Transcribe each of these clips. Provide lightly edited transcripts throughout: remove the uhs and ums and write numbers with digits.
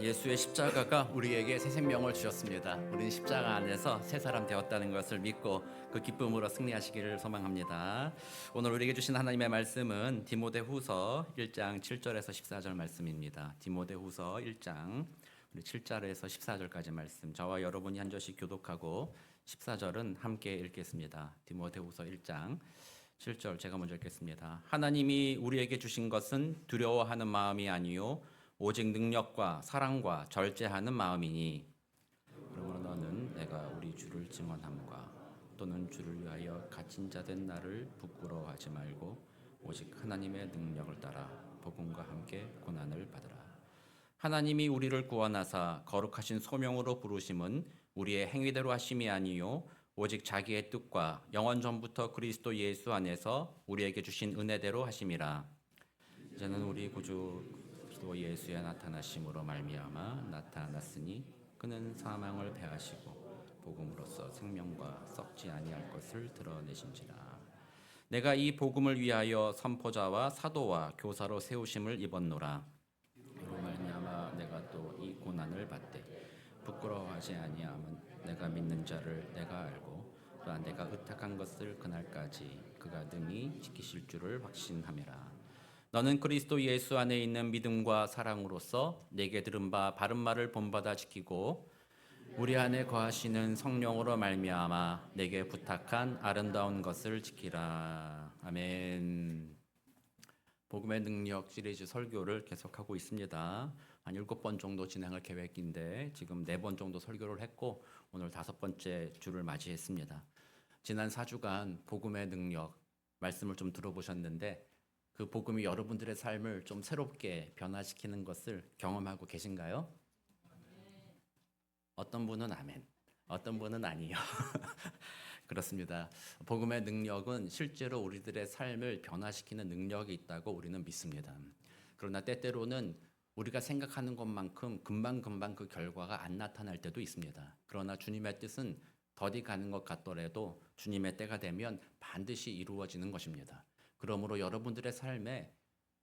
예수의 십자가가 우리에게 새 생명을 주셨습니다. 우리는 십자가 안에서 새 사람 되었다는 것을 믿고 그 기쁨으로 승리하시기를 소망합니다. 오늘 우리에게 주신 하나님의 말씀은 디모데후서 1장 7절에서 14절 말씀입니다. 디모데후서 1장 7절에서 14절까지 말씀. 저와 여러분이 한 절씩 교독하고 14절은 함께 읽겠습니다. 디모데후서 1장 7절 제가 먼저 읽겠습니다. 하나님이 우리에게 주신 것은 두려워하는 마음이 아니요 오직 능력과 사랑과 절제하는 마음이니 그러므로 너는 내가 우리 주를 증언함과 또는 주를 위하여 갇힌 자 된 나를 부끄러워하지 말고 오직 하나님의 능력을 따라 복음과 함께 고난을 받으라. 하나님이 우리를 구원하사 거룩하신 소명으로 부르심은 우리의 행위대로 하심이 아니요 오직 자기의 뜻과 영원 전부터 그리스도 예수 안에서 우리에게 주신 은혜대로 하심이라. 이제는 우리 구주 그리스도 예수의 나타나심으로 말미암아 나타났으니 그는 사망을 패하시고 복음으로써 생명과 썩지 아니할 것을 드러내신지라. 내가 이 복음을 위하여 선포자와 사도와 교사로 세우심을 입었노라. 이로 말미암아 내가 또 이 고난을 받되 부끄러워하지 아니함은 내가 믿는 자를 내가 알고 또한 내가 의탁한 것을 그날까지 그가 능히 지키실 줄을 확신함이라. 너는 그리스도 예수 안에 있는 믿음과 사랑으로서 내게 들은 바 바른 말을 본받아 지키고 우리 안에 거하시는 성령으로 말미암아 내게 부탁한 아름다운 것을 지키라. 아멘. 복음의 능력 시리즈 설교를 계속하고 있습니다. 한 7번 정도 진행할 계획인데 지금 4번 정도 설교를 했고 오늘 5번째 주를 맞이했습니다. 지난 4주간 복음의 능력 말씀을 좀 들어보셨는데 그 복음이 여러분들의 삶을 좀 새롭게 변화시키는 것을 경험하고 계신가요? 어떤 분은 아멘, 어떤 분은 아니요. 그렇습니다. 복음의 능력은 실제로 우리들의 삶을 변화시키는 능력이 있다고 우리는 믿습니다. 그러나 때때로는 우리가 생각하는 것만큼 금방금방 그 결과가 안 나타날 때도 있습니다. 그러나 주님의 뜻은 더디 가는 것 같더라도 주님의 때가 되면 반드시 이루어지는 것입니다. 그러므로 여러분들의 삶에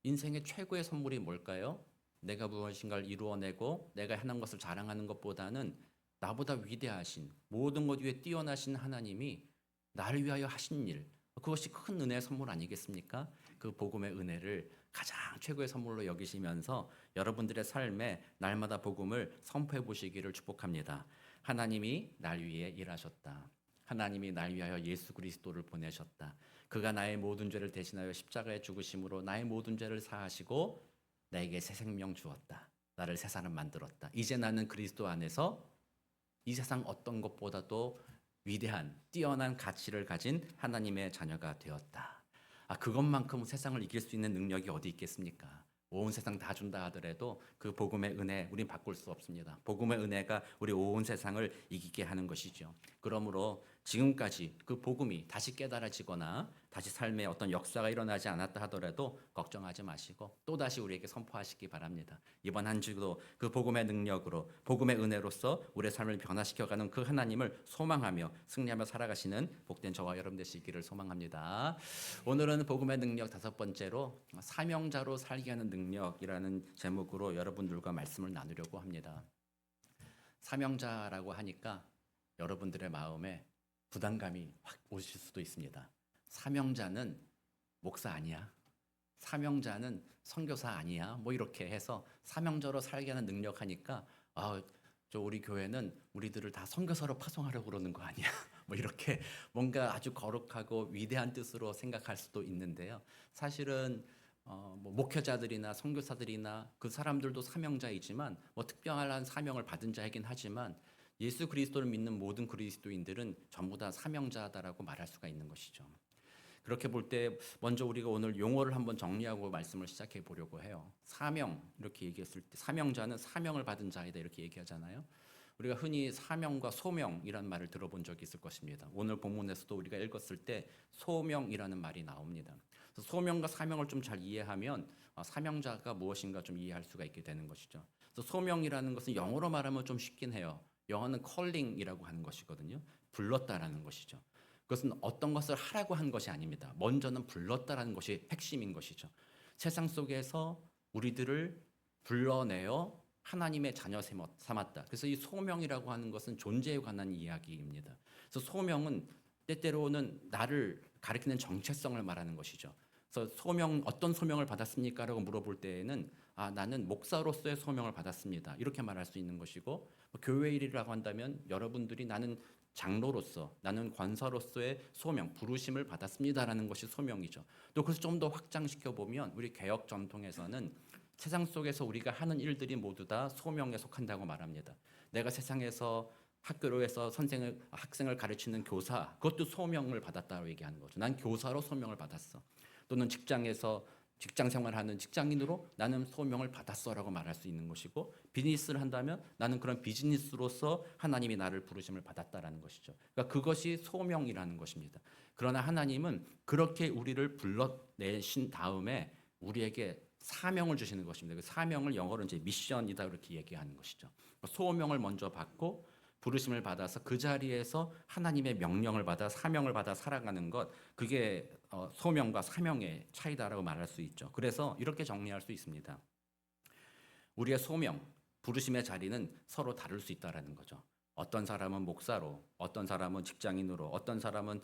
인생의 최고의 선물이 뭘까요? 내가 무엇인가를 이루어내고 내가 해낸 것을 자랑하는 것보다는 나보다 위대하신 모든 것 위에 뛰어나신 하나님이 나를 위하여 하신 일, 그것이 큰 은혜의 선물 아니겠습니까? 그 복음의 은혜를 가장 최고의 선물로 여기시면서 여러분들의 삶에 날마다 복음을 선포해 보시기를 축복합니다. 하나님이 날 위해 일하셨다. 하나님이 날 위하여 예수 그리스도를 보내셨다. 그가 나의 모든 죄를 대신하여 십자가에 죽으심으로 나의 모든 죄를 사하시고 나에게 새 생명 주었다. 나를 새 사람 만들었다. 이제 나는 그리스도 안에서 이 세상 어떤 것보다도 위대한 뛰어난 가치를 가진 하나님의 자녀가 되었다. 그것만큼 세상을 이길 수 있는 능력이 어디 있겠습니까? 온 세상 다 준다 하더라도 그 복음의 은혜 우린 바꿀 수 없습니다. 복음의 은혜가 우리 온 세상을 이기게 하는 것이죠. 그러므로 지금까지 그 복음이 다시 깨달아지거나 다시 삶에 어떤 역사가 일어나지 않았다 하더라도 걱정하지 마시고 또다시 우리에게 선포하시기 바랍니다. 이번 한 주도 그 복음의 능력으로 복음의 은혜로서 우리의 삶을 변화시켜가는 그 하나님을 소망하며 승리하며 살아가시는 복된 저와 여러분 되시기를 소망합니다. 오늘은 복음의 능력 5번째로 사명자로 살게 하는 능력이라는 제목으로 여러분들과 말씀을 나누려고 합니다. 사명자라고 하니까 여러분들의 마음에 부담감이 확 오실 수도 있습니다. 사명자는 목사 아니야? 사명자는 선교사 아니야? 뭐 이렇게 해서 사명자로 살게 하는 능력 하니까 저 우리 교회는 우리들을 다 선교사로 파송하려고 그러는 거 아니야? 뭐 이렇게 뭔가 아주 거룩하고 위대한 뜻으로 생각할 수도 있는데요. 사실은 뭐 목회자들이나 선교사들이나 그 사람들도 사명자이지만 뭐 특별한 사명을 받은 자이긴 하지만 예수 그리스도를 믿는 모든 그리스도인들은 전부 다 사명자다라고 말할 수가 있는 것이죠. 그렇게 볼 때 먼저 우리가 오늘 용어를 한번 정리하고 말씀을 시작해 보려고 해요. 사명 이렇게 얘기했을 때 사명자는 사명을 받은 자이다 이렇게 얘기하잖아요. 우리가 흔히 사명과 소명이라는 말을 들어본 적이 있을 것입니다. 오늘 본문에서도 우리가 읽었을 때 소명이라는 말이 나옵니다. 그래서 소명과 사명을 좀 잘 이해하면 사명자가 무엇인가 좀 이해할 수가 있게 되는 것이죠. 그래서 소명이라는 것은 영어로 말하면 좀 쉽긴 해요. 영어는 calling이라고 하는 것이거든요. 불렀다라는 것이죠. 그것은 어떤 것을 하라고 한 것이 아닙니다. 먼저는 불렀다라는 것이 핵심인 것이죠. 세상 속에서 우리들을 불러내어 하나님의 자녀 삼았다. 그래서 이 소명이라고 하는 것은 존재에 관한 이야기입니다. 그래서 소명은 때때로는 나를 가리키는 정체성을 말하는 것이죠. 그래서 어떤 소명을 받았습니까? 라고 물어볼 때에는 나는 목사로서의 소명을 받았습니다. 이렇게 말할 수 있는 것이고, 교회 일이라고 한다면 여러분들이 나는 장로로서, 나는 권사로서의 소명, 부르심을 받았습니다라는 것이 소명이죠. 또 그래서 좀 더 확장시켜 보면 우리 개혁 전통에서는 세상 속에서 우리가 하는 일들이 모두 다 소명에 속한다고 말합니다. 내가 세상에서 학교로에서 학생을 가르치는 교사, 그것도 소명을 받았다고 얘기하는 거죠. 난 교사로 소명을 받았어. 또는 직장에서 직장 생활하는 직장인으로 나는 소명을 받았어라고 말할 수 있는 것이고, 비즈니스를 한다면 나는 그런 비즈니스로서 하나님이 나를 부르심을 받았다라는 것이죠. 그러니까 그것이 소명이라는 것입니다. 그러나 하나님은 그렇게 우리를 불러내신 다음에 우리에게 사명을 주시는 것입니다. 그 사명을 영어로 이제 미션이다 이렇게 얘기하는 것이죠. 소명을 먼저 받고 부르심을 받아서 그 자리에서 하나님의 명령을 받아 사명을 받아 살아가는 것, 그게 소명과 사명의 차이다라고 말할 수 있죠. 그래서 이렇게 정리할 수 있습니다. 우리의 소명, 부르심의 자리는 서로 다를 수 있다라는 거죠. 어떤 사람은 목사로, 어떤 사람은 직장인으로, 어떤 사람은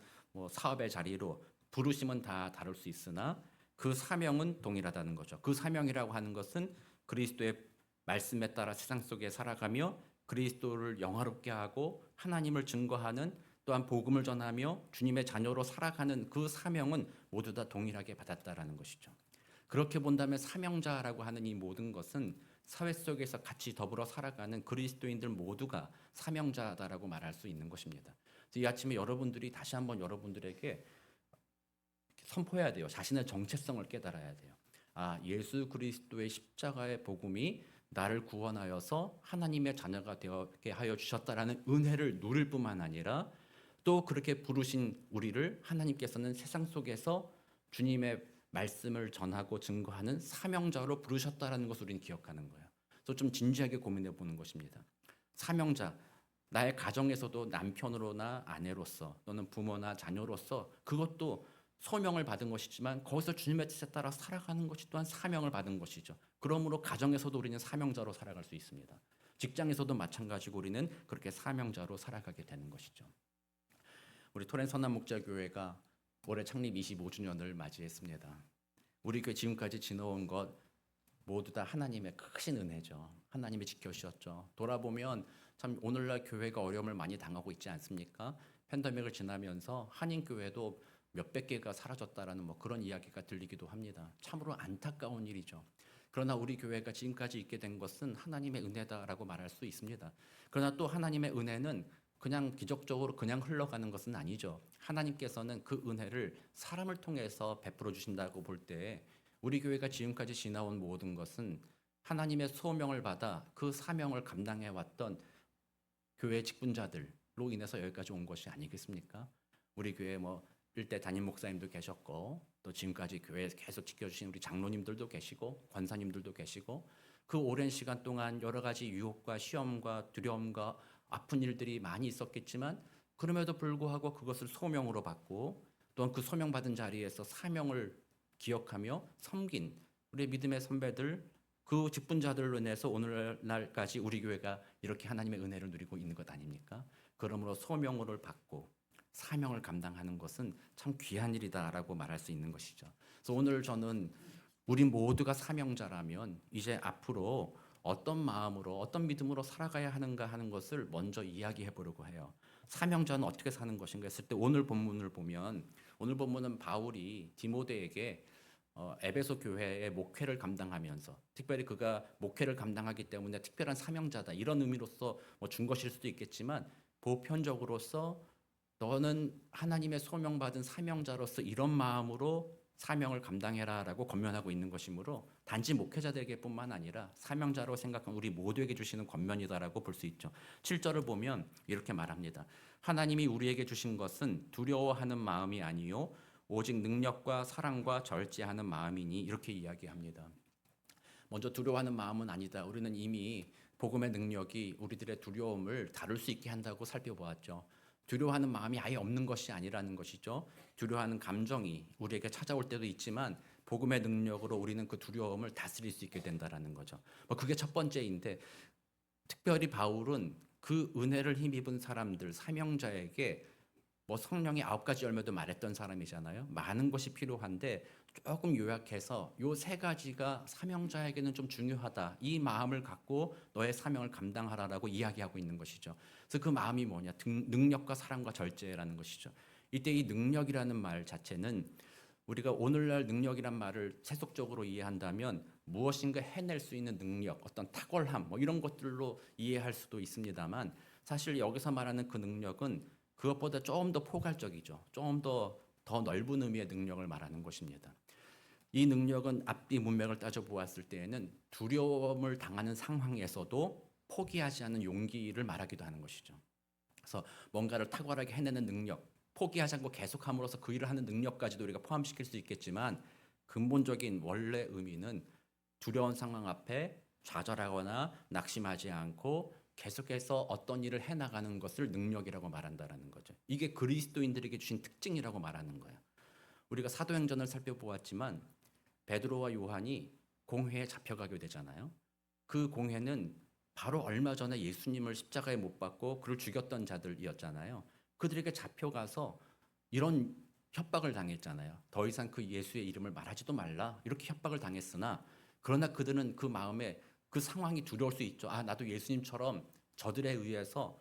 사업의 자리로, 부르심은 다 다를 수 있으나 그 사명은 동일하다는 거죠. 그 사명이라고 하는 것은 그리스도의 말씀에 따라 세상 속에 살아가며 그리스도를 영화롭게 하고 하나님을 증거하는, 또한 복음을 전하며 주님의 자녀로 살아가는 그 사명은 모두 다 동일하게 받았다라는 것이죠. 그렇게 본다면 사명자라고 하는 이 모든 것은 사회 속에서 같이 더불어 살아가는 그리스도인들 모두가 사명자다라고 말할 수 있는 것입니다. 이 아침에 여러분들이 다시 한번 여러분들에게 선포해야 돼요. 자신의 정체성을 깨달아야 돼요. 예수 그리스도의 십자가의 복음이 나를 구원하여서 하나님의 자녀가 되게 하여 주셨다라는 은혜를 누릴 뿐만 아니라 또 그렇게 부르신 우리를 하나님께서는 세상 속에서 주님의 말씀을 전하고 증거하는 사명자로 부르셨다라는 것을 우리는 기억하는 거예요. 그래서 좀 진지하게 고민해 보는 것입니다. 사명자, 나의 가정에서도 남편으로나 아내로서 또는 부모나 자녀로서 그것도 소명을 받은 것이지만 거기서 주님의 뜻에 따라 살아가는 것이 또한 사명을 받은 것이죠. 그러므로 가정에서도 우리는 사명자로 살아갈 수 있습니다. 직장에서도 마찬가지고 우리는 그렇게 사명자로 살아가게 되는 것이죠. 우리 토렌 선한 목자교회가 올해 창립 25주년을 맞이했습니다. 우리 교회 지금까지 지나온 것 모두 다 하나님의 크신 은혜죠. 하나님이 지켜주셨죠. 돌아보면 참 오늘날 교회가 어려움을 많이 당하고 있지 않습니까? 팬데믹을 지나면서 한인교회도 몇백 개가 사라졌다라는 그런 이야기가 들리기도 합니다. 참으로 안타까운 일이죠. 그러나 우리 교회가 지금까지 있게 된 것은 하나님의 은혜다라고 말할 수 있습니다. 그러나 또 하나님의 은혜는 그냥 기적적으로 그냥 흘러가는 것은 아니죠. 하나님께서는 그 은혜를 사람을 통해서 베풀어 주신다고 볼 때 우리 교회가 지금까지 지나온 모든 것은 하나님의 소명을 받아 그 사명을 감당해 왔던 교회 직분자들로 인해서 여기까지 온 것이 아니겠습니까? 우리 교회 일대 담임 목사님도 계셨고 또 지금까지 교회 계속 지켜주신 우리 장로님들도 계시고 권사님들도 계시고 그 오랜 시간 동안 여러 가지 유혹과 시험과 두려움과 아픈 일들이 많이 있었겠지만 그럼에도 불구하고 그것을 소명으로 받고 또한 그 소명받은 자리에서 사명을 기억하며 섬긴 우리 믿음의 선배들, 그 직분자들로 인해서 오늘날까지 우리 교회가 이렇게 하나님의 은혜를 누리고 있는 것 아닙니까? 그러므로 소명을 받고 사명을 감당하는 것은 참 귀한 일이다라고 말할 수 있는 것이죠. 그래서 오늘 저는 우리 모두가 사명자라면 이제 앞으로 어떤 마음으로 어떤 믿음으로 살아가야 하는가 하는 것을 먼저 이야기해 보려고 해요. 사명자는 어떻게 사는 것인가 했을 때 오늘 본문을 보면 오늘 본문은 바울이 디모데에게 에베소 교회의 목회를 감당하면서 특별히 그가 목회를 감당하기 때문에 특별한 사명자다 이런 의미로서 준 것일 수도 있겠지만 보편적으로서 너는 하나님의 소명받은 사명자로서 이런 마음으로 사명을 감당해라라고 권면하고 있는 것이므로 단지 목회자들에게뿐만 아니라 사명자로 생각하는 우리 모두에게 주시는 권면이다라고 볼 수 있죠. 7절을 보면 이렇게 말합니다. 하나님이 우리에게 주신 것은 두려워하는 마음이 아니요 오직 능력과 사랑과 절제하는 마음이니 이렇게 이야기합니다. 먼저 두려워하는 마음은 아니다. 우리는 이미 복음의 능력이 우리들의 두려움을 다룰 수 있게 한다고 살펴보았죠. 두려워하는 마음이 아예 없는 것이 아니라는 것이죠. 두려워하는 감정이 우리에게 찾아올 때도 있지만 복음의 능력으로 우리는 그 두려움을 다스릴 수 있게 된다라는 거죠. 그게 첫 번째인데, 특별히 바울은 그 은혜를 힘입은 사람들, 사명자에게 성령의 9가지 열매도 말했던 사람이잖아요. 많은 것이 필요한데 조금 요약해서 요 3가지가 사명자에게는 좀 중요하다. 이 마음을 갖고 너의 사명을 감당하라라고 이야기하고 있는 것이죠. 그래서 그 마음이 뭐냐? 능력과 사랑과 절제라는 것이죠. 이때 이 능력이라는 말 자체는 우리가 오늘날 능력이란 말을 세속적으로 이해한다면 무엇인가 해낼 수 있는 능력, 어떤 탁월함 이런 것들로 이해할 수도 있습니다만, 사실 여기서 말하는 그 능력은 그것보다 조금 더 포괄적이죠. 조금 더 넓은 의미의 능력을 말하는 것입니다. 이 능력은 앞뒤 문맥을 따져보았을 때에는 두려움을 당하는 상황에서도 포기하지 않는 용기를 말하기도 하는 것이죠. 그래서 뭔가를 탁월하게 해내는 능력, 포기하지 않고 계속함으로써 그 일을 하는 능력까지도 우리가 포함시킬 수 있겠지만, 근본적인 원래 의미는 두려운 상황 앞에 좌절하거나 낙심하지 않고 계속해서 어떤 일을 해나가는 것을 능력이라고 말한다는 거죠. 이게 그리스도인들에게 주신 특징이라고 말하는 거예요. 우리가 사도행전을 살펴보았지만 베드로와 요한이 공회에 잡혀가게 되잖아요. 그 공회는 바로 얼마 전에 예수님을 십자가에 못 박고 그를 죽였던 자들이었잖아요. 그들에게 잡혀가서 이런 협박을 당했잖아요. 더 이상 그 예수의 이름을 말하지도 말라, 이렇게 협박을 당했으나, 그러나 그들은 그 마음에 그 상황이 두려울 수 있죠. 나도 예수님처럼 저들에 의해서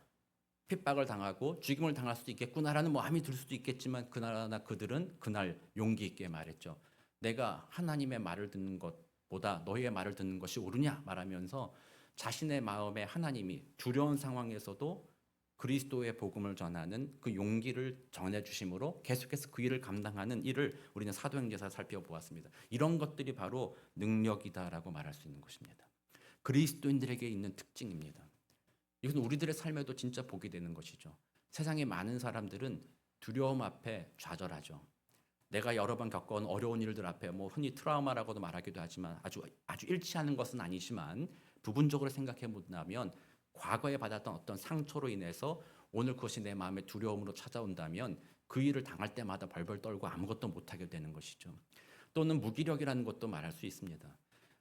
핍박을 당하고 죽임을 당할 수도 있겠구나라는 마음이 들 수도 있겠지만, 그러나 그들은 그날 용기 있게 말했죠. 내가 하나님의 말을 듣는 것보다 너희의 말을 듣는 것이 옳으냐 말하면서 자신의 마음에 하나님이 두려운 상황에서도 그리스도의 복음을 전하는 그 용기를 전해주심으로 계속해서 그 일을 감당하는 일을 우리는 사도행전에서 살펴보았습니다. 이런 것들이 바로 능력이다라고 말할 수 있는 것입니다. 그리스도인들에게 있는 특징입니다. 이것은 우리들의 삶에도 진짜 보게 되는 것이죠. 세상의 많은 사람들은 두려움 앞에 좌절하죠. 내가 여러 번 겪어온 어려운 일들 앞에 흔히 트라우마라고도 말하기도 하지만 아주 일치하는 것은 아니지만, 부분적으로 생각해 본다면 과거에 받았던 어떤 상처로 인해서 오늘 그것이 내 마음의 두려움으로 찾아온다면 그 일을 당할 때마다 벌벌 떨고 아무것도 못하게 되는 것이죠. 또는 무기력이라는 것도 말할 수 있습니다.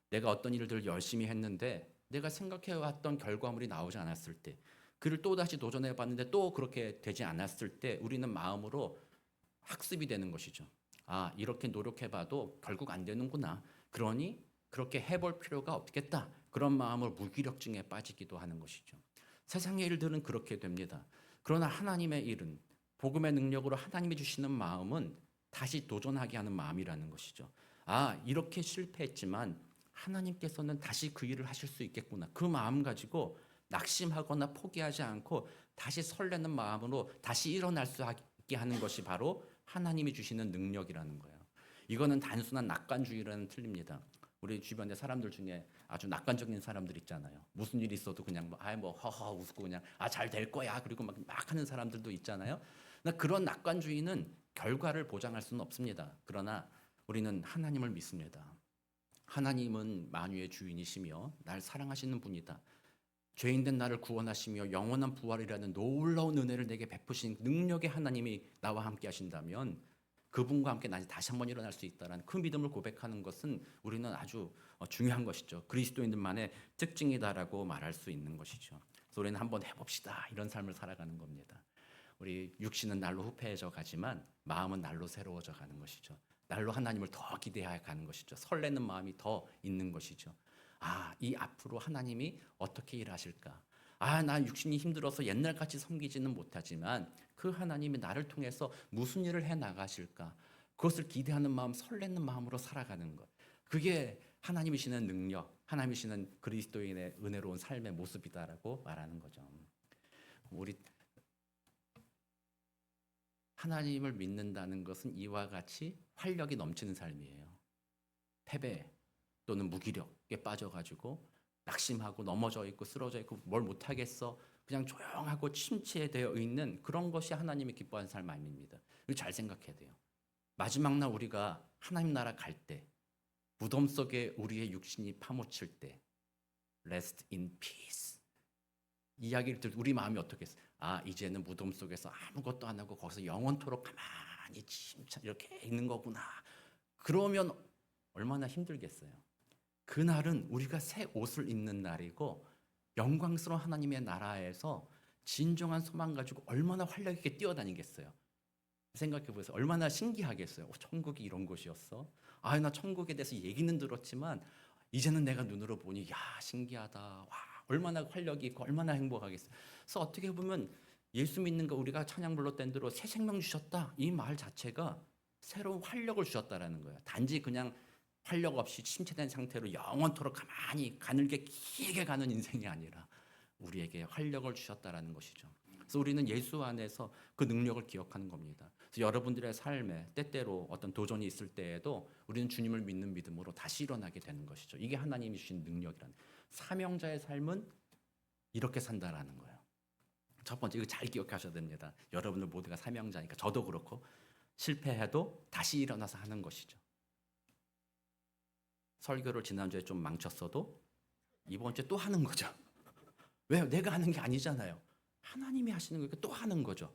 내가 어떤 일들을 열심히 했는데 내가 생각해왔던 결과물이 나오지 않았을 때, 그를 또다시 도전해봤는데 또 그렇게 되지 않았을 때 우리는 마음으로 학습이 되는 것이죠. 이렇게 노력해봐도 결국 안 되는구나. 그러니 그렇게 해볼 필요가 없겠다. 그런 마음으로 무기력증에 빠지기도 하는 것이죠. 세상의 일들은 그렇게 됩니다. 그러나 하나님의 일은, 복음의 능력으로 하나님이 주시는 마음은 다시 도전하게 하는 마음이라는 것이죠. 이렇게 실패했지만 하나님께서는 다시 그 일을 하실 수 있겠구나. 그 마음 가지고 낙심하거나 포기하지 않고 다시 설레는 마음으로 다시 일어날 수 있게 하는 것이 바로 하나님이 주시는 능력이라는 거예요. 이거는 단순한 낙관주의라는 틀립니다. 우리 주변의 사람들 중에 아주 낙관적인 사람들 있잖아요. 무슨 일이 있어도 그냥 허허 웃고 그냥 잘 될 거야 그리고 막 하는 사람들도 있잖아요. 그런 낙관주의는 결과를 보장할 수는 없습니다. 그러나 우리는 하나님을 믿습니다. 하나님은 만유의 주인이시며 날 사랑하시는 분이다. 죄인된 나를 구원하시며 영원한 부활이라는 놀라운 은혜를 내게 베푸신 능력의 하나님이 나와 함께 하신다면 그분과 함께 나 다시 한번 일어날 수 있다는 그 믿음을 고백하는 것은 우리는 아주 중요한 것이죠. 그리스도인들만의 특징이다라고 말할 수 있는 것이죠. 그래서 우리는 한번 해봅시다, 이런 삶을 살아가는 겁니다. 우리 육신은 날로 후패해져 가지만 마음은 날로 새로워져 가는 것이죠. 날로 하나님을 더 기대해 가는 것이죠. 설레는 마음이 더 있는 것이죠. 이 앞으로 하나님이 어떻게 일하실까? 나 육신이 힘들어서 옛날같이 섬기지는 못하지만 그 하나님이 나를 통해서 무슨 일을 해 나가실까? 그것을 기대하는 마음, 설레는 마음으로 살아가는 것. 그게 하나님이시는 능력, 하나님이시는 그리스도인의 은혜로운 삶의 모습이다라고 말하는 거죠. 우리 하나님을 믿는다는 것은 이와 같이 활력이 넘치는 삶이에요. 패배 또는 무기력에 빠져가지고 낙심하고 넘어져 있고 쓰러져 있고 뭘 못하겠어, 그냥 조용하고 침체되어 있는 그런 것이 하나님이 기뻐하는 삶 아닙니다. 이거 잘 생각해야 돼요. 마지막 날 우리가 하나님 나라 갈 때, 무덤 속에 우리의 육신이 파묻힐 때 Rest in peace 이야기를 들을 우리 마음이 어떻겠어요? 이제는 무덤 속에서 아무것도 안 하고 거기서 영원토록 가만히 침착 이렇게 있는 거구나. 그러면 얼마나 힘들겠어요. 그날은 우리가 새 옷을 입는 날이고 영광스러운 하나님의 나라에서 진정한 소망 가지고 얼마나 활력 있게 뛰어다니겠어요. 생각해 보세요. 얼마나 신기하겠어요. 천국이 이런 곳이었어. 나 천국에 대해서 얘기는 들었지만 이제는 내가 눈으로 보니 신기하다. 와, 얼마나 활력이 있고 얼마나 행복하겠어요. 그래서 어떻게 보면 예수 믿는 거 우리가 찬양 불렀던 대로 새 생명 주셨다. 이 말 자체가 새로운 활력을 주셨다라는 거예요. 단지 그냥 활력 없이 침체된 상태로 영원토록 가만히 가늘게 길게 가는 인생이 아니라 우리에게 활력을 주셨다라는 것이죠. 그래서 우리는 예수 안에서 그 능력을 기억하는 겁니다. 그래서 여러분들의 삶에 때때로 어떤 도전이 있을 때에도 우리는 주님을 믿는 믿음으로 다시 일어나게 되는 것이죠. 이게 하나님이 주신 능력이라는. 사명자의 삶은 이렇게 산다라는 거예요. 첫 번째, 이거 잘 기억하셔야 됩니다. 여러분들 모두가 사명자니까 저도 그렇고 실패해도 다시 일어나서 하는 것이죠. 설교를 지난주에 좀 망쳤어도 이번 주에 또 하는 거죠. 왜요? 내가 하는 게 아니잖아요. 하나님이 하시는 거니까 또 하는 거죠.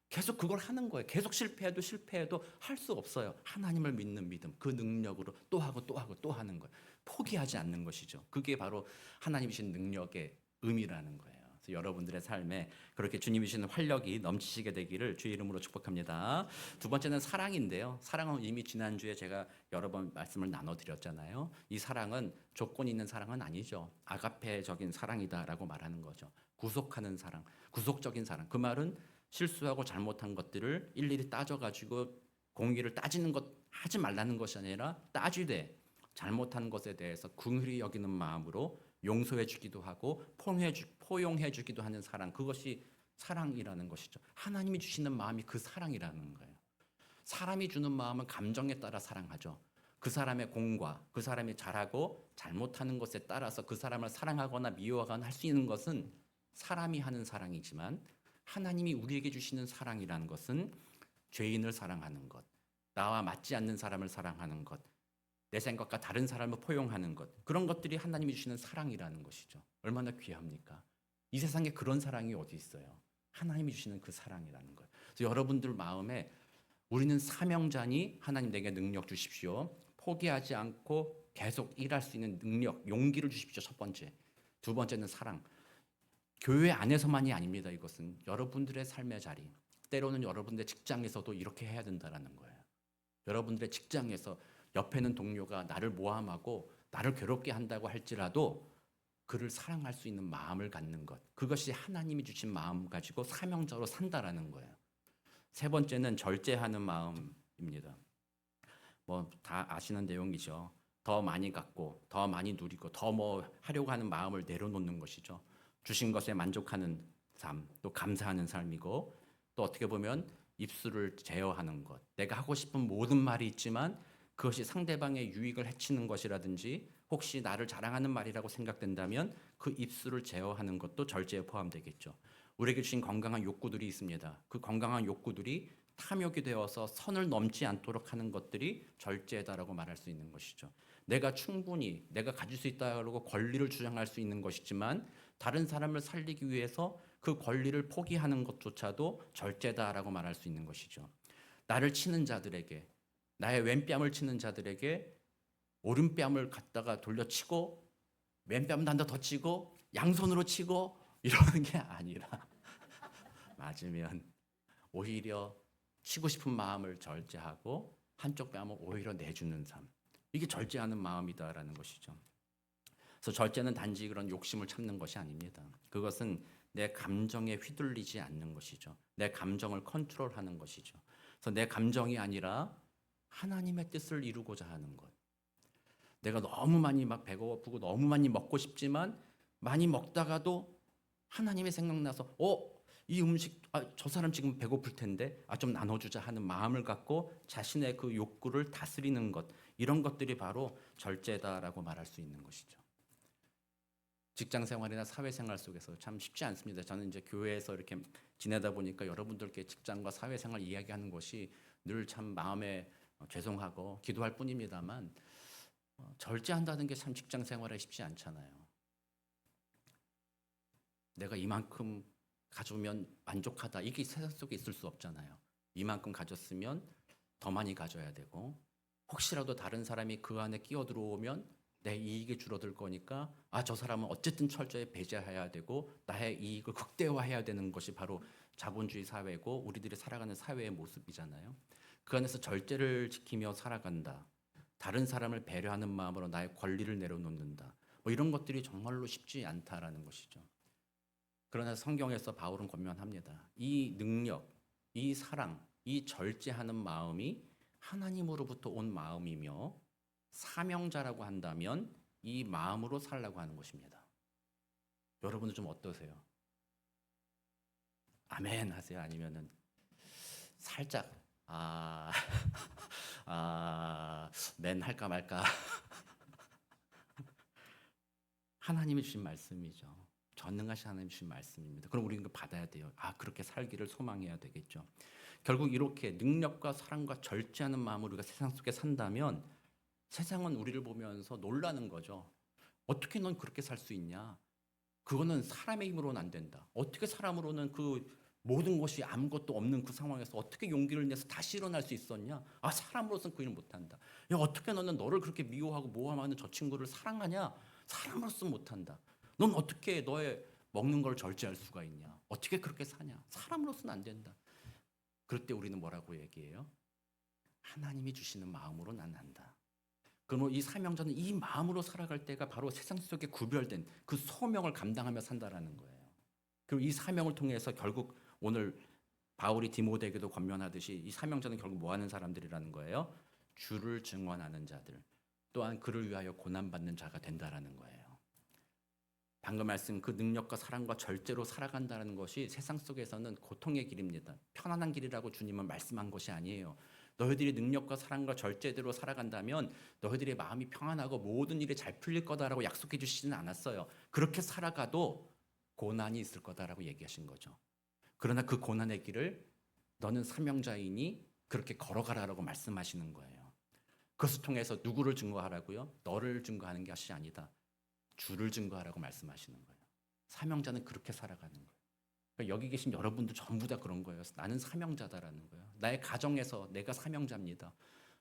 계속 그걸 하는 거예요. 계속 실패해도 할 수 없어요. 하나님을 믿는 믿음, 그 능력으로 또 하고 또 하고 또 하는 거예요. 포기하지 않는 것이죠. 그게 바로 하나님이신 능력의 의미라는 거예요. 그래서 여러분들의 삶에 그렇게 주님이 주시는 활력이 넘치시게 되기를 주의 이름으로 축복합니다. 두 번째는 사랑인데요. 사랑은 이미 지난주에 제가 여러 번 말씀을 나눠드렸잖아요. 이 사랑은 조건 있는 사랑은 아니죠. 아가페적인 사랑이다라고 말하는 거죠. 구속하는 사랑, 구속적인 사랑. 그 말은 실수하고 잘못한 것들을 일일이 따져가지고 공의를 따지는 것 하지 말라는 것이 아니라 따지되 잘못한 것에 대해서 긍휼히 여기는 마음으로 용서해 주기도 하고 포용해 주기도 하는 사랑, 그것이 사랑이라는 것이죠. 하나님이 주시는 마음이 그 사랑이라는 거예요. 사람이 주는 마음은 감정에 따라 사랑하죠. 그 사람의 공과 그 사람이 잘하고 잘못하는 것에 따라서 그 사람을 사랑하거나 미워하거나 할 수 있는 것은 사람이 하는 사랑이지만 하나님이 우리에게 주시는 사랑이라는 것은 죄인을 사랑하는 것, 나와 맞지 않는 사람을 사랑하는 것, 내 생각과 다른 사람을 포용하는 것, 그런 것들이 하나님이 주시는 사랑이라는 것이죠. 얼마나 귀합니까? 이 세상에 그런 사랑이 어디 있어요? 하나님이 주시는 그 사랑이라는 거예요. 그래서 여러분들 마음에 우리는 사명자니 하나님 내게 능력 주십시오. 포기하지 않고 계속 일할 수 있는 능력, 용기를 주십시오. 첫 번째. 두 번째는 사랑. 교회 안에서만이 아닙니다. 이것은 여러분들의 삶의 자리, 때로는 여러분들의 직장에서도 이렇게 해야 된다는 거예요. 여러분들의 직장에서 옆에는 동료가 나를 모함하고 나를 괴롭게 한다고 할지라도 그를 사랑할 수 있는 마음을 갖는 것, 그것이 하나님이 주신 마음 가지고 사명자로 산다라는 거예요. 세 번째는 절제하는 마음입니다. 다 아시는 내용이죠. 더 많이 갖고 더 많이 누리고 더 하려고 하는 마음을 내려놓는 것이죠. 주신 것에 만족하는 삶, 또 감사하는 삶이고, 또 어떻게 보면 입술을 제어하는 것. 내가 하고 싶은 모든 말이 있지만 그것이 상대방의 유익을 해치는 것이라든지 혹시 나를 자랑하는 말이라고 생각된다면 그 입술을 제어하는 것도 절제에 포함되겠죠. 우리에게 주신 건강한 욕구들이 있습니다. 그 건강한 욕구들이 탐욕이 되어서 선을 넘지 않도록 하는 것들이 절제다라고 말할 수 있는 것이죠. 내가 충분히 내가 가질 수 있다고 권리를 주장할 수 있는 것이지만 다른 사람을 살리기 위해서 그 권리를 포기하는 것조차도 절제다라고 말할 수 있는 것이죠. 나를 치는 자들에게, 나의 왼뺨을 치는 자들에게 오른뺨을 갖다가 돌려치고 왼뺨도 한 대 더 치고 양손으로 치고 이러는 게 아니라 맞으면 오히려 치고 싶은 마음을 절제하고 한쪽 뺨을 오히려 내주는 삶. 이게 절제하는 마음이다라는 것이죠. 그래서 절제는 단지 그런 욕심을 참는 것이 아닙니다. 그것은 내 감정에 휘둘리지 않는 것이죠. 내 감정을 컨트롤하는 것이죠. 그래서 내 감정이 아니라 하나님의 뜻을 이루고자 하는 것. 내가 너무 많이 배고프고 너무 많이 먹고 싶지만 많이 먹다가도 하나님의 생각나서 이 음식 저 사람 지금 배고플 텐데 좀 나눠주자 하는 마음을 갖고 자신의 그 욕구를 다스리는 것, 이런 것들이 바로 절제다라고 말할 수 있는 것이죠. 직장 생활이나 사회 생활 속에서 참 쉽지 않습니다. 저는 이제 교회에서 이렇게 지내다 보니까 여러분들께 직장과 사회 생활 이야기하는 것이 늘 참 마음에 죄송하고 기도할 뿐입니다만 절제한다는 게 참 직장 생활에 쉽지 않잖아요. 내가 이만큼 가지면 만족하다, 이게 세상 속에 있을 수 없잖아요. 이만큼 가졌으면 더 많이 가져야 되고 혹시라도 다른 사람이 그 안에 끼어들어오면 내 이익이 줄어들 거니까 저 사람은 어쨌든 철저히 배제해야 되고 나의 이익을 극대화해야 되는 것이 바로 자본주의 사회고 우리들이 살아가는 사회의 모습이잖아요. 그 안에서 절제를 지키며 살아간다. 다른 사람을 배려하는 마음으로 나의 권리를 내려놓는다. 뭐 이런 것들이 정말로 쉽지 않다라는 것이죠. 그러나 성경에서 바울은 권면합니다. 이 능력, 이 사랑, 이 절제하는 마음이 하나님으로부터 온 마음이며 사명자라고 한다면 이 마음으로 살라고 하는 것입니다. 여러분은 좀 어떠세요? 아멘 하세요? 아니면은 살짝 맨 할까 말까. 하나님이 주신 말씀이죠. 전능하신 하나님 주신 말씀입니다. 그럼 우리는 받아야 돼요. 그렇게 살기를 소망해야 되겠죠. 결국 이렇게 능력과 사랑과 절제하는 마음으로 우리가 세상 속에 산다면 세상은 우리를 보면서 놀라는 거죠. 어떻게 넌 그렇게 살 수 있냐? 그거는 사람의 힘으로는 안 된다. 어떻게 사람으로는 그 모든 것이 아무것도 없는 그 상황에서 어떻게 용기를 내서 다시 일어날 수 있었냐? 사람으로서는 그 일을 못한다. 야, 어떻게 너를 그렇게 미워하고 모함하는 저 친구를 사랑하냐? 사람으로서는 못한다. 넌 어떻게 너의 먹는 걸 절제할 수가 있냐? 어떻게 그렇게 사냐? 사람으로서는 안 된다. 그럴 때 우리는 뭐라고 얘기해요? 하나님이 주시는 마음으로 난 한다. 그럼 이 사명자는 이 마음으로 살아갈 때가 바로 세상 속에 구별된 그 소명을 감당하며 산다라는 거예요. 그리고 이 사명을 통해서 결국 오늘 바울이 디모데에게도 권면하듯이 이 사명자는 결국 뭐 하는 사람들이라는 거예요? 주를 증언하는 자들, 또한 그를 위하여 고난받는 자가 된다라는 거예요. 방금 말씀 그 능력과 사랑과 절제로 살아간다는 것이 세상 속에서는 고통의 길입니다. 편안한 길이라고 주님은 말씀한 것이 아니에요. 너희들이 능력과 사랑과 절제대로 살아간다면 너희들의 마음이 평안하고 모든 일이 잘 풀릴 거다라고 약속해 주시지는 않았어요. 그렇게 살아가도 고난이 있을 거다라고 얘기하신 거죠. 그러나 그 고난의 길을 너는 사명자이니 그렇게 걸어가라라고 말씀하시는 거예요. 그것을 통해서 누구를 증거하라고요? 너를 증거하는 것이 아니다. 주를 증거하라고 말씀하시는 거예요. 사명자는 그렇게 살아가는 거예요. 그러니까 여기 계신 여러분도 전부 다 그런 거예요. 나는 사명자다라는 거예요. 나의 가정에서 내가 사명자입니다.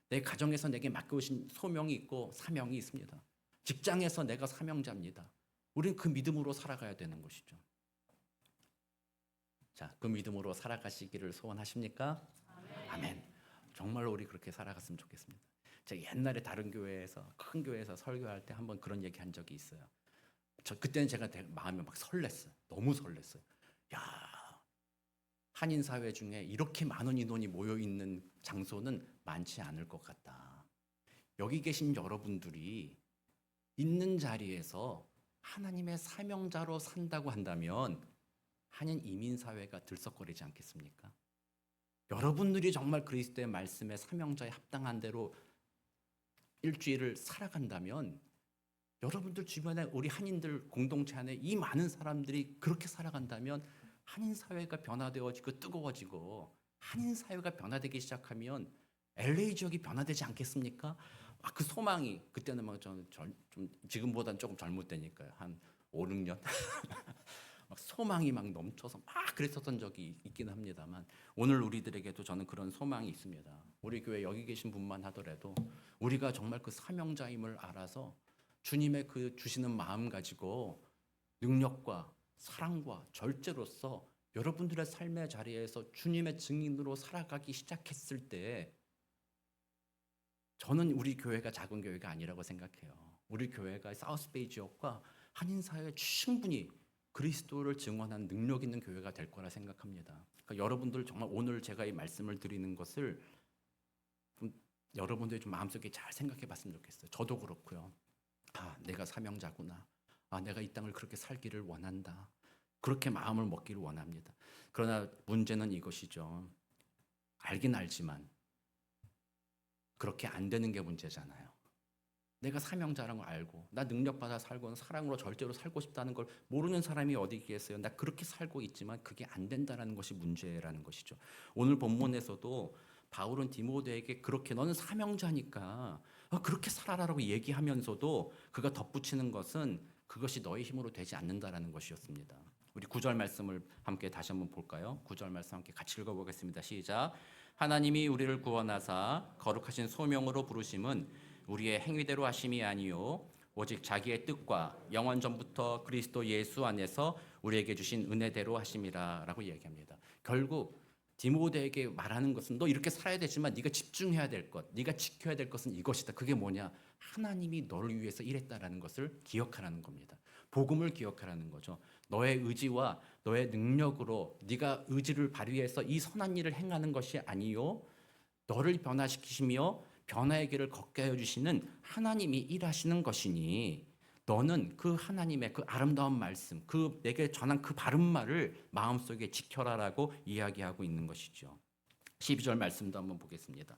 내 가정에서 내게 맡겨오신 소명이 있고 사명이 있습니다. 직장에서 내가 사명자입니다. 우리는 그 믿음으로 살아가야 되는 것이죠. 자, 그 믿음으로 살아가시기를 소원하십니까? 아멘. 정말로 우리 그렇게 살아갔으면 좋겠습니다. 제가 옛날에 다른 교회에서 큰 교회에서 설교할 때 한번 그런 얘기 한 적이 있어요. 그때는 제가 마음이 막 설렜어요. 너무 설렜어요. 야, 한인 사회 중에 이렇게 많은 인원이 모여 있는 장소는 많지 않을 것 같다. 여기 계신 여러분들이 있는 자리에서 하나님의 사명자로 산다고 한다면 한인 이민 사회가 들썩거리지 않겠습니까? 여러분들이 정말 그리스도의 말씀의 사명자에 합당한 대로 일주일을 살아간다면 여러분들 주변에 우리 한인들 공동체 안에 이 많은 사람들이 그렇게 살아간다면 한인 사회가 변화되어지고 뜨거워지고 한인 사회가 변화되기 시작하면 LA 지역이 변화되지 않겠습니까? 그 소망이 그때는 좀 지금보다는 조금 젊을 때니까요. 한 5, 6년 막 소망이 막 넘쳐서 막 그랬었던 적이 있긴 합니다만 오늘 우리들에게도 저는 그런 소망이 있습니다. 우리 교회 여기 계신 분만 하더라도 우리가 정말 그 사명자임을 알아서 주님의 그 주시는 마음 가지고 능력과 사랑과 절제로서 여러분들의 삶의 자리에서 주님의 증인으로 살아가기 시작했을 때 저는 우리 교회가 작은 교회가 아니라고 생각해요. 우리 교회가 사우스베이 지역과 한인사회에 충분히 그리스도를 증언하는 능력 있는 교회가 될 거라 생각합니다. 그러니까 여러분들 정말 오늘 제가 이 말씀을 드리는 것을 좀 여러분들이 좀 마음속에 잘 생각해 봤으면 좋겠어요. 저도 그렇고요. 내가 사명자구나. 내가 이 땅을 그렇게 살기를 원한다. 그렇게 마음을 먹기를 원합니다. 그러나 문제는 이것이죠. 알긴 알지만 그렇게 안 되는 게 문제잖아요. 내가 사명자라는 걸 알고 나 능력받아 살고 사랑으로 절대로 살고 싶다는 걸 모르는 사람이 어디 있겠어요. 나 그렇게 살고 있지만 그게 안 된다는 것이 문제라는 것이죠. 오늘 본문에서도 바울은 디모데에게 그렇게 너는 사명자니까 그렇게 살아라라고 얘기하면서도 그가 덧붙이는 것은 그것이 너의 힘으로 되지 않는다라는 것이었습니다. 우리 9절 말씀을 함께 다시 한번 볼까요? 9절 말씀 함께 같이 읽어보겠습니다. 시작. 하나님이 우리를 구원하사 거룩하신 소명으로 부르심은 우리의 행위대로 하심이 아니요 오직 자기의 뜻과 영원 전부터 그리스도 예수 안에서 우리에게 주신 은혜대로 하심이라라고 이야기합니다. 결국 디모데에게 말하는 것은 너 이렇게 살아야 되지만 네가 집중해야 될 것, 네가 지켜야 될 것은 이것이다. 그게 뭐냐? 하나님이 너를 위해서 일했다라는 것을 기억하라는 겁니다. 복음을 기억하라는 거죠. 너의 의지와 너의 능력으로 네가 의지를 발휘해서 이 선한 일을 행하는 것이 아니요 너를 변화시키시며 변화의 길을 걷게 해주시는 하나님이 일하시는 것이니 너는 그 하나님의 그 아름다운 말씀, 그 내게 전한 그 바른 말을 마음속에 지켜라라고 이야기하고 있는 것이죠. 12절 말씀도 한번 보겠습니다.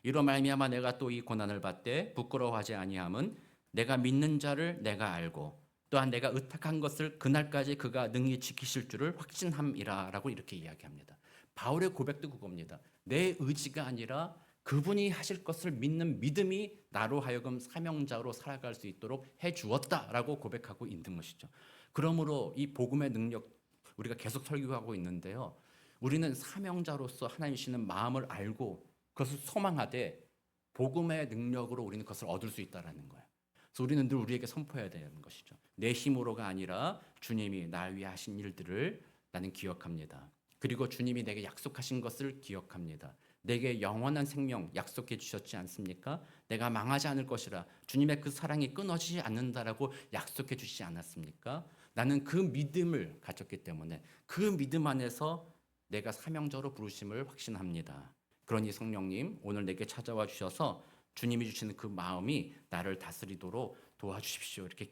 이로 말미암아 내가 또 이 고난을 받되 부끄러워하지 아니함은 내가 믿는 자를 내가 알고 또한 내가 의탁한 것을 그날까지 그가 능히 지키실 줄을 확신함이라라고 이렇게 이야기합니다. 바울의 고백도 그겁니다. 내 의지가 아니라 그분이 하실 것을 믿는 믿음이 나로 하여금 사명자로 살아갈 수 있도록 해 주었다라고 고백하고 있는 것이죠. 그러므로 이 복음의 능력 우리가 계속 설교하고 있는데요. 우리는 사명자로서 하나님 주시는 마음을 알고 그것을 소망하되 복음의 능력으로 우리는 그것을 얻을 수 있다라는 거예요. 그래서 우리는 늘 우리에게 선포해야 되는 것이죠. 내 힘으로가 아니라 주님이 날 위해 하신 일들을 나는 기억합니다. 그리고 주님이 내게 약속하신 것을 기억합니다. 내게 영원한 생명 약속해 주셨지 않습니까? 내가 망하지 않을 것이라 주님의 그 사랑이 끊어지지 않는다라고 약속해 주시지 않았습니까? 나는 그 믿음을 가졌기 때문에 그 믿음 안에서 내가 사명자로 부르심을 확신합니다. 그러니 성령님 오늘 내게 찾아와 주셔서 주님이 주시는 그 마음이 나를 다스리도록 도와주십시오. 이렇게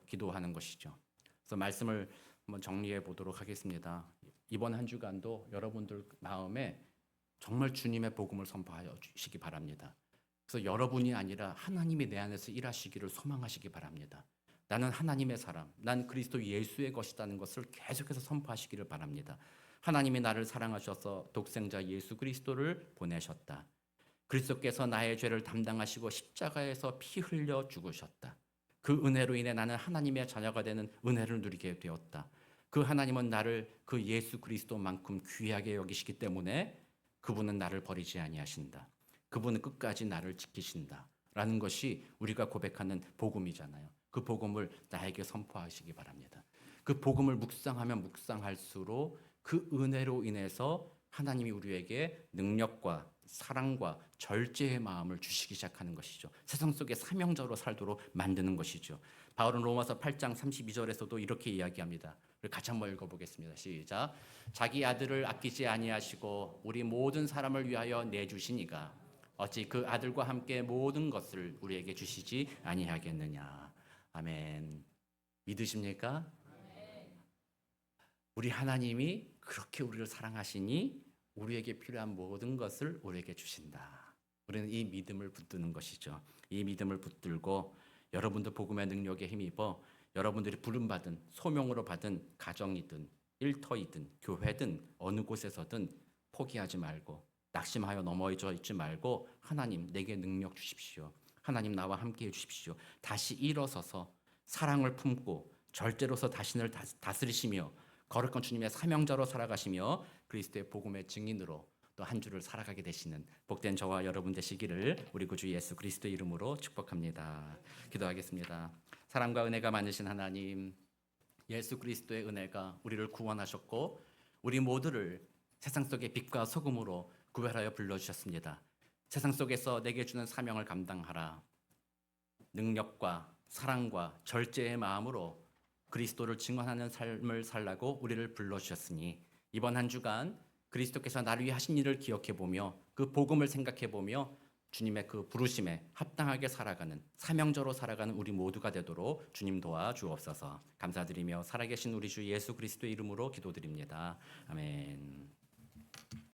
기도하는 것이죠. 그래서 말씀을 한번 정리해 보도록 하겠습니다. 이번 한 주간도 여러분들 마음에 정말 주님의 복음을 선포하여 주시기 바랍니다. 그래서 여러분이 아니라 하나님이 내 안에서 일하시기를 소망하시기 바랍니다. 나는 하나님의 사람, 난 그리스도 예수의 것이라는 것을 계속해서 선포하시기를 바랍니다. 하나님이 나를 사랑하셔서 독생자 예수 그리스도를 보내셨다. 그리스도께서 나의 죄를 담당하시고 십자가에서 피 흘려 죽으셨다. 그 은혜로 인해 나는 하나님의 자녀가 되는 은혜를 누리게 되었다. 그 하나님은 나를 그 예수 그리스도만큼 귀하게 여기시기 때문에 그분은 나를 버리지 아니하신다. 그분은 끝까지 나를 지키신다. 라는 것이 우리가 고백하는 복음이잖아요. 그 복음을 나에게 선포하시기 바랍니다. 그 복음을 묵상하면 묵상할수록 그 은혜로 인해서 하나님이 우리에게 능력과 사랑과 절제의 마음을 주시기 시작하는 것이죠. 세상 속에 사명자로 살도록 만드는 것이죠. 바울은 로마서 8장 32절에서도 이렇게 이야기합니다. 같이 한번 읽어보겠습니다. 시작. 자기 아들을 아끼지 아니하시고 우리 모든 사람을 위하여 내주시니가 어찌 그 아들과 함께 모든 것을 우리에게 주시지 아니하겠느냐. 아멘. 믿으십니까? 우리 하나님이 그렇게 우리를 사랑하시니 우리에게 필요한 모든 것을 우리에게 주신다. 우리는 이 믿음을 붙드는 것이죠. 이 믿음을 붙들고 여러분도 복음의 능력에 힘입어 여러분들이 부름받은 소명으로 받은 가정이든 일터이든 교회든 어느 곳에서든 포기하지 말고 낙심하여 넘어져 있지 말고 하나님 내게 능력 주십시오. 하나님 나와 함께 해 주십시오. 다시 일어서서 사랑을 품고 절제로서 자신을 다스리시며 거룩한 주님의 사명자로 살아가시며 그리스도의 복음의 증인으로 또 한 주를 살아가게 되시는 복된 저와 여러분 되시기를 우리 구주 예수 그리스도의 이름으로 축복합니다. 기도하겠습니다. 사랑과 은혜가 많으신 하나님, 예수 그리스도의 은혜가 우리를 구원하셨고 우리 모두를 세상 속의 빛과 소금으로 구별하여 불러주셨습니다. 세상 속에서 내게 주는 사명을 감당하라. 능력과 사랑과 절제의 마음으로 그리스도를 증언하는 삶을 살라고 우리를 불러주셨으니 이번 한 주간 그리스도께서 나를 위해 하신 일을 기억해보며 그 복음을 생각해보며 주님의 그 부르심에 합당하게 살아가는 사명자로 살아가는 우리 모두가 되도록 주님 도와주옵소서. 감사드리며 살아계신 우리 주 예수 그리스도의 이름으로 기도드립니다. 아멘.